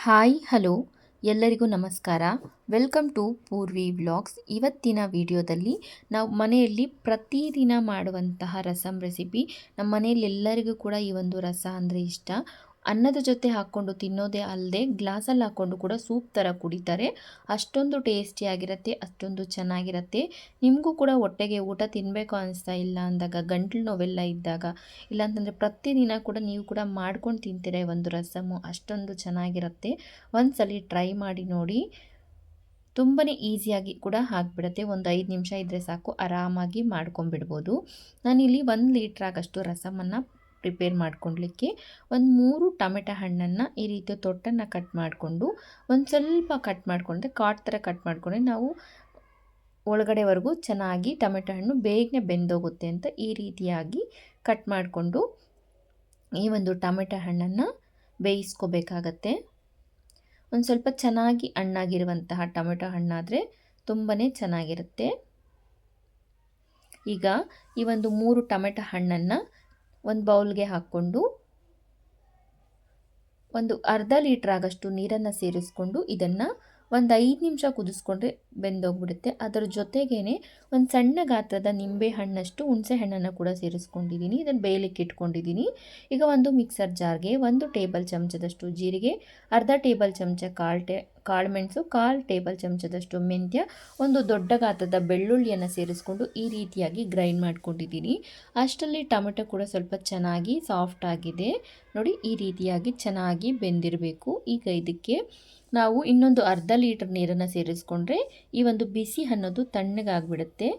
Hi hello ಎಲ್ಲರಿಗೂ ನಮಸ್ಕಾರ. Welcome to Purvi vlogs. ಇವತ್ತಿನ ವಿಡಿಯೋದಲ್ಲಿ ನಾವು ಮನೆಯಲ್ಲಿ ಪ್ರತಿದಿನ ಮಾಡುವಂತಹ ರಸಮ್ ರೆಸಿಪಿ. ನಮ್ಮ ಮನೆಯಲ್ಲಿ ಎಲ್ಲರಿಗೂ ಕೂಡ ಈ ಒಂದು ರಸ ಅಂದರೆ ಇಷ್ಟ. ಅನ್ನದ ಜೊತೆ ಹಾಕ್ಕೊಂಡು ತಿನ್ನೋದೇ ಅಲ್ಲದೆ ಗ್ಲಾಸಲ್ಲಿ ಹಾಕ್ಕೊಂಡು ಕೂಡ ಸೂಪ್ ಥರ ಕುಡಿತಾರೆ. ಅಷ್ಟೊಂದು ಟೇಸ್ಟಿಯಾಗಿರುತ್ತೆ, ಅಷ್ಟೊಂದು ಚೆನ್ನಾಗಿರುತ್ತೆ. ನಿಮಗೂ ಕೂಡ ಹೊಟ್ಟೆಗೆ ಊಟ ತಿನ್ನಬೇಕು ಅನಿಸ್ತಾ ಇಲ್ಲ ಅಂದಾಗ, ಗಂಟ್ಲು ನೋವೆಲ್ಲ ಇದ್ದಾಗ, ಇಲ್ಲಾಂತಂದರೆ ಪ್ರತಿದಿನ ಕೂಡ ನೀವು ಕೂಡ ಮಾಡ್ಕೊಂಡು ತಿಂತೀರ ಒಂದು ರಸಮ್ಮು. ಅಷ್ಟೊಂದು ಚೆನ್ನಾಗಿರುತ್ತೆ. ಒಂದ್ಸಲಿ ಟ್ರೈ ಮಾಡಿ ನೋಡಿ. ತುಂಬಾ ಈಸಿಯಾಗಿ ಕೂಡ ಆಗಿಬಿಡುತ್ತೆ. ಒಂದು 5 ನಿಮಿಷ ಇದ್ದರೆ ಸಾಕು, ಆರಾಮಾಗಿ ಮಾಡ್ಕೊಂಬಿಡ್ಬೋದು. ನಾನಿಲ್ಲಿ 1 ಲೀಟ್ರ್ ಆಗಷ್ಟು ರಸಮನ್ನು ಪ್ರಿಪೇರ್ ಮಾಡ್ಕೊಳ್ಲಿಕ್ಕೆ ಒಂದು 3 ಟೊಮೆಟೊ ಹಣ್ಣನ್ನು ಈ ರೀತಿ ತೊಟ್ಟನ್ನು ಕಟ್ ಮಾಡಿಕೊಂಡು, ಒಂದು ಸ್ವಲ್ಪ ಕಟ್ ಮಾಡಿಕೊಂಡ್ರೆ ಕಾಟ್ ಥರ ಕಟ್ ಮಾಡಿಕೊಂಡ್ರೆ ನಾವು ಒಳಗಡೆವರೆಗೂ ಚೆನ್ನಾಗಿ ಟೊಮೆಟೊ ಹಣ್ಣು ಬೇಗನೆ ಬೆಂದೋಗುತ್ತೆ ಅಂತ ಈ ರೀತಿಯಾಗಿ ಕಟ್ ಮಾಡಿಕೊಂಡು ಈ ಒಂದು ಟೊಮೆಟೊ ಹಣ್ಣನ್ನು ಬೇಯಿಸ್ಕೋಬೇಕಾಗತ್ತೆ. ಒಂದು ಸ್ವಲ್ಪ ಚೆನ್ನಾಗಿ ಹಣ್ಣಾಗಿರುವಂತಹ ಟೊಮೆಟೊ ಹಣ್ಣಾದರೆ ತುಂಬಾ ಚೆನ್ನಾಗಿರುತ್ತೆ. ಈಗ ಈ ಒಂದು 3 ಟೊಮೆಟೊ ಹಣ್ಣನ್ನು ಒಂದು ಬೌಲ್ಗೆ ಹಾಕ್ಕೊಂಡು ಒಂದು ಅರ್ಧ ಲೀಟ್ರ್ ಆಗಷ್ಟು ನೀರನ್ನು ಸೇರಿಸ್ಕೊಂಡು ಇದನ್ನು ಒಂದು 5 ನಿಮಿಷ ಕುದಿಸ್ಕೊಂಡ್ರೆ ಬೆಂದೋಗ್ಬಿಡುತ್ತೆ. ಅದರ ಜೊತೆಗೇ ಒಂದು ಸಣ್ಣ ಗಾತ್ರದ ನಿಂಬೆ ಹಣ್ಣಷ್ಟು ಹುಣಸೆ ಹಣ್ಣನ್ನು ಕೂಡ ಸೇರಿಸ್ಕೊಂಡಿದ್ದೀನಿ. ಇದನ್ನು ಬೇಯಲಿಕ್ಕೆ ಇಟ್ಕೊಂಡಿದ್ದೀನಿ. ಈಗ ಒಂದು ಮಿಕ್ಸರ್ ಜಾರ್ಗೆ 1 ಟೇಬಲ್ ಚಮಚದಷ್ಟು ಜೀರಿಗೆ, ಅರ್ಧ ಟೇಬಲ್ ಚಮಚ ಕಾಳುಮೆಣಸು, 1/4 ಟೇಬಲ್ ಚಮಚದಷ್ಟು ಮೆಂತ್ಯ, ಒಂದು ದೊಡ್ಡ ಗಾತ್ರದ ಬೆಳ್ಳುಳ್ಳಿಯನ್ನು ಸೇರಿಸ್ಕೊಂಡು ಈ ರೀತಿಯಾಗಿ ಗ್ರೈಂಡ್ ಮಾಡ್ಕೊಂಡಿದ್ದೀನಿ. ಅಷ್ಟರಲ್ಲಿ ಟೊಮೆಟೊ ಕೂಡ ಸ್ವಲ್ಪ ಚೆನ್ನಾಗಿ ಸಾಫ್ಟ್ ಆಗಿದೆ ನೋಡಿ. ಈ ರೀತಿಯಾಗಿ ಚೆನ್ನಾಗಿ ಬೆಂದಿರಬೇಕು. ಈಗ ಇದಕ್ಕೆ ನಾವು ಇನ್ನೊಂದು ಅರ್ಧ ಲೀಟರ್ ನೀರನ್ನು ಸೇರಿಸ್ಕೊಂಡ್ರೆ ಈ ಒಂದು ಬಿಸಿ ಅನ್ನೋದು ತಣ್ಣಗಾಗ್ಬಿಡುತ್ತೆ.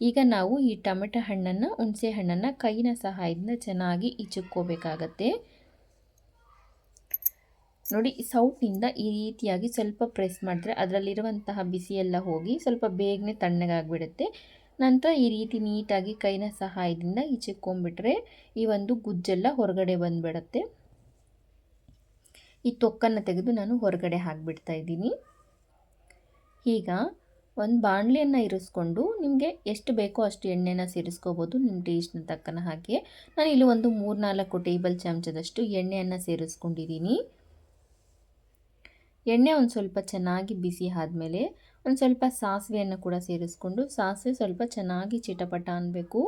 ಈಗ ನಾವು ಈ ಟೊಮೆಟೊ ಹಣ್ಣನ್ನು, ಹುಣಸೆ ಹಣ್ಣನ್ನು ಕೈನ ಸಹಾಯದಿಂದ ಚೆನ್ನಾಗಿ ಈಚಕ್ಕೋಬೇಕಾಗತ್ತೆ ನೋಡಿ. ಸೌಟ್ನಿಂದ ಈ ರೀತಿಯಾಗಿ ಸ್ವಲ್ಪ ಪ್ರೆಸ್ ಮಾಡಿದ್ರೆ ಅದರಲ್ಲಿರುವಂತಹ ಬಿಸಿ ಎಲ್ಲ ಹೋಗಿ ಸ್ವಲ್ಪ ಬೇಗನೆ ತಣ್ಣಗಾಗ್ಬಿಡುತ್ತೆ. ನಂತರ ಈ ರೀತಿ ನೀಟಾಗಿ ಕೈನ ಸಹಾಯದಿಂದ ಈಚಕ್ಕೊಂಡ್ಬಿಟ್ರೆ ಈ ಒಂದು ಗುಜ್ಜೆಲ್ಲ ಹೊರಗಡೆ ಬಂದುಬಿಡುತ್ತೆ. ಈ ತೊಕ್ಕನ್ನು ತೆಗೆದು ನಾನು ಹೊರಗಡೆ ಹಾಕಿಬಿಡ್ತಾ ಇದ್ದೀನಿ. ಈಗ ಒಂದು ಬಾಣಲೆಯನ್ನು ಇರಿಸ್ಕೊಂಡು ನಿಮಗೆ ಎಷ್ಟು ಬೇಕೋ ಅಷ್ಟು ಎಣ್ಣೆನ ಸೇರಿಸ್ಕೋಬೋದು, ನಿಮ್ಮ ಟೇಸ್ಟ್ನ ತಕ್ಕನ ಹಾಗೆ. ನಾನು ಇಲ್ಲಿ ಒಂದು 3-4 ಟೇಬಲ್ ಚಮಚದಷ್ಟು ಎಣ್ಣೆಯನ್ನು ಸೇರಿಸ್ಕೊಂಡಿದ್ದೀನಿ. ಎಣ್ಣೆ ಒಂದು ಸ್ವಲ್ಪ ಚೆನ್ನಾಗಿ ಬಿಸಿ ಆದಮೇಲೆ ಒಂದು ಸ್ವಲ್ಪ ಸಾಸಿವೆಯನ್ನು ಕೂಡ ಸೇರಿಸ್ಕೊಂಡು, ಸಾಸಿವೆ ಸ್ವಲ್ಪ ಚೆನ್ನಾಗಿ ಚಿಟಪಟ ಅನ್ನಬೇಕು.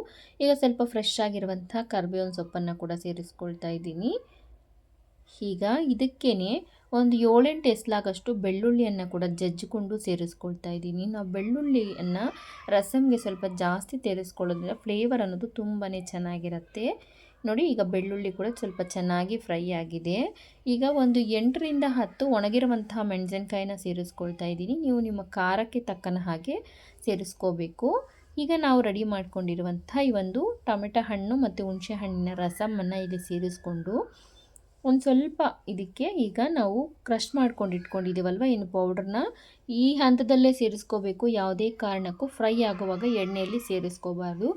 ಈಗ ಸ್ವಲ್ಪ ಫ್ರೆಶ್ ಆಗಿರುವಂಥ ಕರಿಬೇವಿನ ಸೊಪ್ಪನ್ನು ಕೂಡ ಸೇರಿಸ್ಕೊಳ್ತಾ ಇದ್ದೀನಿ. ಈಗ ಇದಕ್ಕೇ ಒಂದು 7-8 ಎಸ್ಲಾಗಷ್ಟು ಬೆಳ್ಳುಳ್ಳಿಯನ್ನು ಕೂಡ ಜಜ್ಜಿಕೊಂಡು ಸೇರಿಸ್ಕೊಳ್ತಾ ಇದ್ದೀನಿ. ನಾವು ಬೆಳ್ಳುಳ್ಳಿಯನ್ನು ರಸಮ್ಗೆ ಸ್ವಲ್ಪ ಜಾಸ್ತಿ ಸೇರಿಸ್ಕೊಳ್ಳೋದ್ರಿಂದ ಫ್ಲೇವರ್ ಅನ್ನೋದು ತುಂಬಾ ಚೆನ್ನಾಗಿರುತ್ತೆ ನೋಡಿ. ಈಗ ಬೆಳ್ಳುಳ್ಳಿ ಕೂಡ ಸ್ವಲ್ಪ ಚೆನ್ನಾಗಿ ಫ್ರೈ ಆಗಿದೆ. ಈಗ ಒಂದು 8ರಿಂದ 10 ಒಣಗಿರುವಂತಹ ಮೆಣಸಿನ್ಕಾಯಿನ ಸೇರಿಸ್ಕೊಳ್ತಾ ಇದ್ದೀನಿ. ನೀವು ನಿಮ್ಮ ಖಾರಕ್ಕೆ ತಕ್ಕನ ಹಾಗೆ ಸೇರಿಸ್ಕೋಬೇಕು. ಈಗ ನಾವು ರೆಡಿ ಮಾಡ್ಕೊಂಡಿರುವಂಥ ಈ ಒಂದು ಟೊಮೆಟೊ ಹಣ್ಣು ಮತ್ತು ಹುಣಸೆ ಹಣ್ಣಿನ ರಸಮನ್ನು ಇಲ್ಲಿ ಸೇರಿಸ್ಕೊಂಡು ಒಂದು ಸ್ವಲ್ಪ ಇದಕ್ಕೆ ಈಗ ನಾವು ಕ್ರಷ್ ಮಾಡ್ಕೊಂಡು ಇಟ್ಕೊಂಡಿದ್ದೀವಲ್ವ ಏನು ಪೌಡ್ರನ್ನ, ಈ ಹಂತದಲ್ಲೇ ಸೇರಿಸ್ಕೋಬೇಕು. ಯಾವುದೇ ಕಾರಣಕ್ಕೂ ಫ್ರೈ ಆಗುವಾಗ ಎಣ್ಣೆಯಲ್ಲಿ ಸೇರಿಸ್ಕೋಬಾರ್ದು.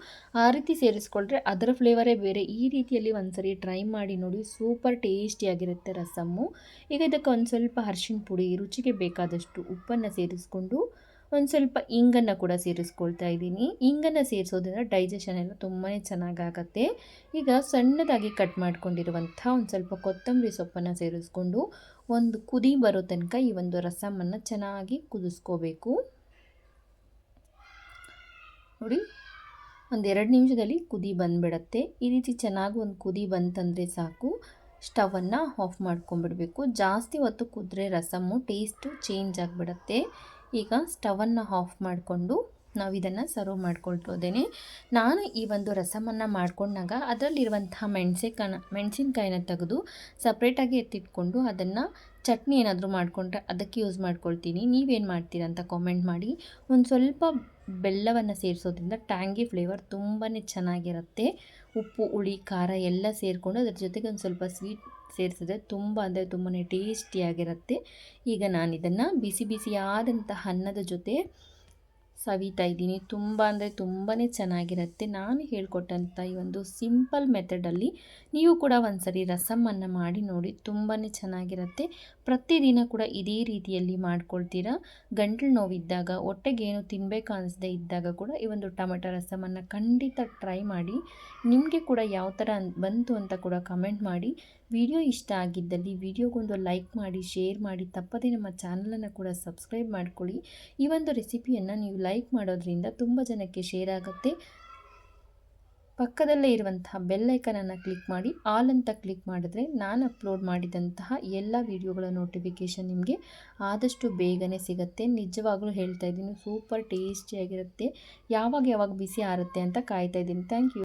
ಆ ರೀತಿ ಸೇರಿಸ್ಕೊಂಡ್ರೆ ಅದರ ಫ್ಲೇವರೇ ಬೇರೆ. ಈ ರೀತಿಯಲ್ಲಿ ಒಂದ್ಸರಿ ಟ್ರೈ ಮಾಡಿ ನೋಡಿ, ಸೂಪರ್ ಟೇಸ್ಟಿಯಾಗಿರುತ್ತೆ ರಸಮ್ಮು. ಈಗ ಇದಕ್ಕೆ ಒಂದು ಸ್ವಲ್ಪ ಅರಿಶಿಣ ಪುಡಿ, ರುಚಿಗೆ ಬೇಕಾದಷ್ಟು ಉಪ್ಪನ್ನು ಸೇರಿಸ್ಕೊಂಡು ಒಂದು ಸ್ವಲ್ಪ ಇಂಗನ್ನು ಕೂಡ ಸೇರಿಸ್ಕೊಳ್ತಾ ಇದ್ದೀನಿ. ಇಂಗನ್ನು ಸೇರಿಸೋದ್ರಿಂದ ಡೈಜೆಷನ್ ಎಲ್ಲ ತುಂಬಾ ಚೆನ್ನಾಗಾಗತ್ತೆ. ಈಗ ಸಣ್ಣದಾಗಿ ಕಟ್ ಮಾಡ್ಕೊಂಡಿರುವಂಥ ಒಂದು ಸ್ವಲ್ಪ ಕೊತ್ತಂಬರಿ ಸೊಪ್ಪನ್ನು ಸೇರಿಸ್ಕೊಂಡು ಒಂದು ಕುದಿ ಬರೋ ತನಕ ಈ ಒಂದು ರಸಮನ್ನು ಚೆನ್ನಾಗಿ ಕುದಿಸ್ಕೋಬೇಕು ನೋಡಿ. ಒಂದು 2 ನಿಮಿಷದಲ್ಲಿ ಕುದಿ ಬಂದುಬಿಡತ್ತೆ. ಈ ರೀತಿ ಚೆನ್ನಾಗಿ ಒಂದು ಕುದಿ ಬಂತಂದರೆ ಸಾಕು, ಸ್ಟವನ್ನು ಆಫ್ ಮಾಡ್ಕೊಂಡ್ಬಿಡಬೇಕು. ಜಾಸ್ತಿ ಹೊತ್ತು ಕುದ್ರೆ ರಸಮ್ಮು ಟೇಸ್ಟು ಚೇಂಜ್ ಆಗಿಬಿಡತ್ತೆ. ಈಗ ಸ್ಟವನ್ನು ಆಫ್ ಮಾಡಿಕೊಂಡು ನಾವು ಇದನ್ನು ಸರ್ವ್ ಮಾಡ್ಕೊಳ್ಬೋದೇನೆ. ನಾನು ಈ ಒಂದು ರಸಮನ್ನು ಮಾಡ್ಕೊಂಡಾಗ ಅದರಲ್ಲಿರುವಂತಹ ಮೆಣಸಿನ್ಕಾಯಿನ ತೆಗೆದು ಸಪ್ರೇಟಾಗಿ ಎತ್ತಿಟ್ಕೊಂಡು ಅದನ್ನು ಚಟ್ನಿ ಏನಾದರೂ ಮಾಡಿಕೊಂಡ್ರೆ ಅದಕ್ಕೆ ಯೂಸ್ ಮಾಡ್ಕೊಳ್ತೀನಿ. ನೀವೇನು ಮಾಡ್ತೀರಾ ಅಂತ ಕಾಮೆಂಟ್ ಮಾಡಿ. ಒಂದು ಸ್ವಲ್ಪ ಬೆಲ್ಲವನ್ನು ಸೇರಿಸೋದ್ರಿಂದ ಟ್ಯಾಂಗಿ ಫ್ಲೇವರ್ ತುಂಬಾ ಚೆನ್ನಾಗಿರುತ್ತೆ. ಉಪ್ಪು, ಹುಳಿ, ಖಾರ ಎಲ್ಲ ಸೇರಿಕೊಂಡು ಅದ್ರ ಜೊತೆಗೆ ಒಂದು ಸ್ವಲ್ಪ ಸ್ವೀಟ್ ಸೇರಿಸಿದ್ರೆ ತುಂಬ ಅಂದರೆ ತುಂಬಾ ಟೇಸ್ಟಿಯಾಗಿರುತ್ತೆ. ಈಗ ನಾನು ಇದನ್ನು ಬಿಸಿ ಬಿಸಿಯಾದಂತಹ ಅನ್ನದ ಜೊತೆ ಸವಿತಾ ಇದ್ದೀನಿ. ತುಂಬ ಅಂದರೆ ತುಂಬಾ ಚೆನ್ನಾಗಿರುತ್ತೆ. ನಾನು ಹೇಳ್ಕೊಟ್ಟಂಥ ಈ ಒಂದು ಸಿಂಪಲ್ ಮೆಥಡಲ್ಲಿ ನೀವು ಕೂಡ ಒಂದ್ಸರಿ ರಸಮನ್ನು ಮಾಡಿ ನೋಡಿ, ತುಂಬಾ ಚೆನ್ನಾಗಿರುತ್ತೆ. ಪ್ರತಿದಿನ ಕೂಡ ಇದೇ ರೀತಿಯಲ್ಲಿ ಮಾಡ್ಕೊಳ್ತೀರಾ, ಗಂಟಲು ನೋವಿದ್ದಾಗ, ಹೊಟ್ಟೆಗೇನು ತಿನ್ನಬೇಕು ಅನಿಸದೇ ಇದ್ದಾಗ ಕೂಡ ಈ ಒಂದು ಟೊಮೆಟೊ ರಸಮನ್ನು ಖಂಡಿತ ಟ್ರೈ ಮಾಡಿ. ನಿಮಗೆ ಕೂಡ ಯಾವ ಥರ ಬಂತು ಅಂತ ಕೂಡ ಕಮೆಂಟ್ ಮಾಡಿ. ವಿಡಿಯೋ ಇಷ್ಟ ಆಗಿದ್ದಲ್ಲಿ ವಿಡಿಯೋಗೊಂದು ಲೈಕ್ ಮಾಡಿ, ಶೇರ್ ಮಾಡಿ, ತಪ್ಪದೇ ನಮ್ಮ ಚಾನಲನ್ನು ಕೂಡ ಸಬ್ಸ್ಕ್ರೈಬ್ ಮಾಡ್ಕೊಳ್ಳಿ. ಈ ಒಂದು ರೆಸಿಪಿಯನ್ನು ನೀವು ಲೈಕ್ ಮಾಡೋದ್ರಿಂದ ತುಂಬ ಜನಕ್ಕೆ ಶೇರ್ ಆಗುತ್ತೆ. ಪಕ್ಕದಲ್ಲೇ ಇರುವಂತಹ ಬೆಲ್ ಐಕನನ್ನು ಕ್ಲಿಕ್ ಮಾಡಿ, ಆಲ್ ಅಂತ ಕ್ಲಿಕ್ ಮಾಡಿದ್ರೆ ನಾನು ಅಪ್ಲೋಡ್ ಮಾಡಿದಂತಹ ಎಲ್ಲ ವಿಡಿಯೋಗಳ ನೋಟಿಫಿಕೇಷನ್ ನಿಮಗೆ ಆದಷ್ಟು ಬೇಗನೆ ಸಿಗುತ್ತೆ. ನಿಜವಾಗ್ಲೂ ಹೇಳ್ತಾ ಇದ್ದೀನಿ, ಸೂಪರ್ ಟೇಸ್ಟಿಯಾಗಿರುತ್ತೆ. ಯಾವಾಗ ಬಿಸಿ ಆರುತ್ತೆ ಅಂತ ಕಾಯ್ತಾ ಇದ್ದೀನಿ. Thank you.